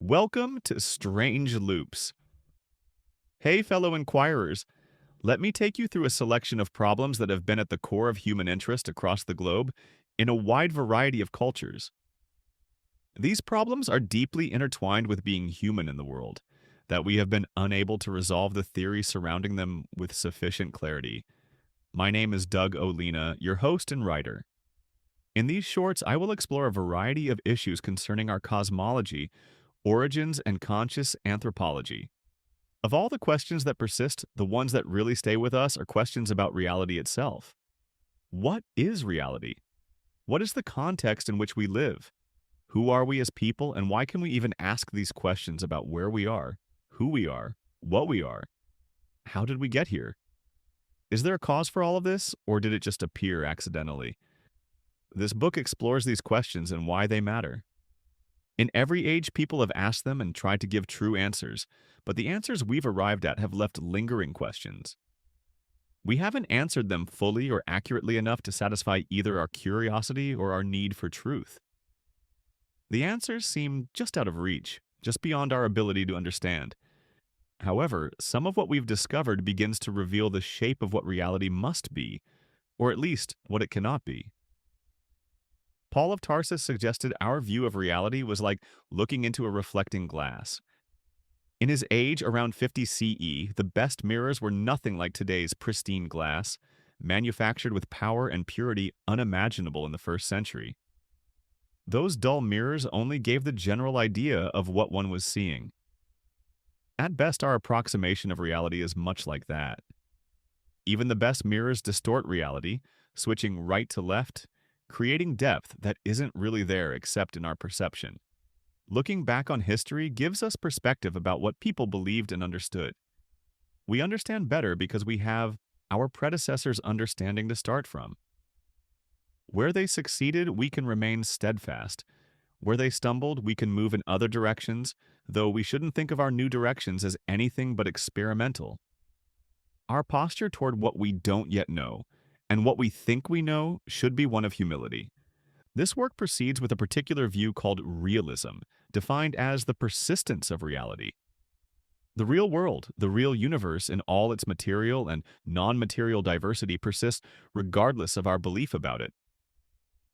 Welcome to Strange Loops. Hey, fellow inquirers, let me take you through a selection of problems that have been at the core of human interest across the globe in a wide variety of cultures. These problems are deeply intertwined with being human in the world, that we have been unable to resolve the theory surrounding them with sufficient clarity. My name is Doug Olina, your host and writer. In these shorts, I will explore a variety of issues concerning our cosmology, origins, and conscious anthropology. Of all the questions that persist, the ones that really stay with us are questions about reality itself. What is reality? What is the context in which we live? Who are we as people, and why can we even ask these questions about where we are, who we are, what we are? How did we get here? Is there a cause for all of this, or did it just appear accidentally? This book explores these questions and why they matter. In every age, people have asked them and tried to give true answers, but the answers we've arrived at have left lingering questions. We haven't answered them fully or accurately enough to satisfy either our curiosity or our need for truth. The answers seem just out of reach, just beyond our ability to understand. However, some of what we've discovered begins to reveal the shape of what reality must be, or at least what it cannot be. Paul of Tarsus suggested our view of reality was like looking into a reflecting glass. In his age, around 50 CE, the best mirrors were nothing like today's pristine glass, manufactured with power and purity unimaginable in the first century. Those dull mirrors only gave the general idea of what one was seeing. At best, our approximation of reality is much like that. Even the best mirrors distort reality, switching right to left, creating depth that isn't really there except in our perception. Looking back on history gives us perspective about what people believed and understood. We understand better because we have our predecessors' understanding to start from. Where they succeeded, we can remain steadfast. Where they stumbled, we can move in other directions, though we shouldn't think of our new directions as anything but experimental. Our posture toward what we don't yet know, and what we think we know, should be one of humility. This work proceeds with a particular view called realism, defined as the persistence of reality. The real world, the real universe in all its material and non-material diversity persists regardless of our belief about it.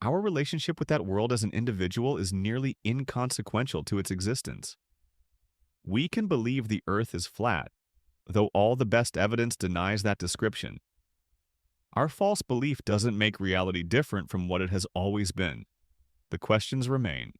Our relationship with that world as an individual is nearly inconsequential to its existence. We can believe the earth is flat, though all the best evidence denies that description. Our false belief doesn't make reality different from what it has always been. The questions remain.